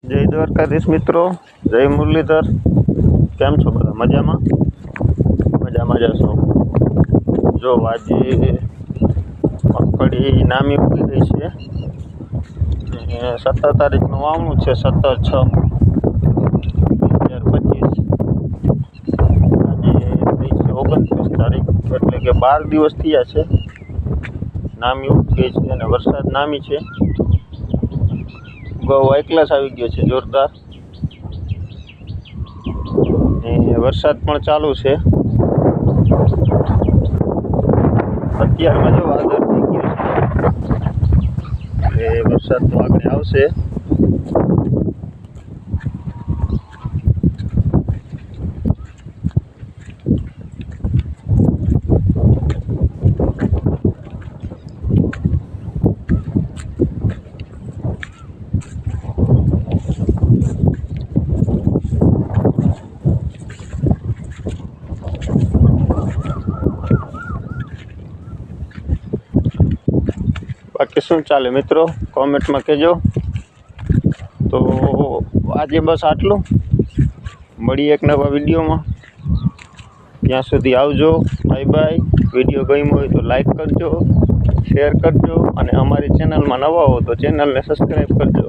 જય દ્વારકાધીશ મિત્રો, જય મુરલીધર. કેમ છો બધા? મજામાં મજામાં જશો. જો આજે મગફળી નામી ઉગી ગઈ છે. 17 તારીખનું વાવણું છે, 17/6/2025. આજે થઈ છે 29 તારીખ, એટલે કે 12 દિવસ થયા છે. નામી ઉગી ગઈ છે અને વરસાદ નામી છે. બહુ હાઈ ક્લાસ આવી ગયો છે, જોરદાર. ને વરસાદ પણ ચાલુ છે. અત્યારમાં જો વાદળ થઈ ગયું છે, એટલે વરસાદ તો આગળ આવશે. બાકી શું ચાલે મિત્રો, કોમેન્ટમાં કહેજો. તો આજે બસ આટલું. મળીએ એક નવા વિડીયોમાં. ત્યાં સુધી આવજો, બાય બાય. વિડીયો ગમ્યો હોય તો લાઈક કરજો, શેર કરજો, અને અમારી ચેનલમાં નવા હો તો ચેનલને સબસ્ક્રાઈબ કરજો.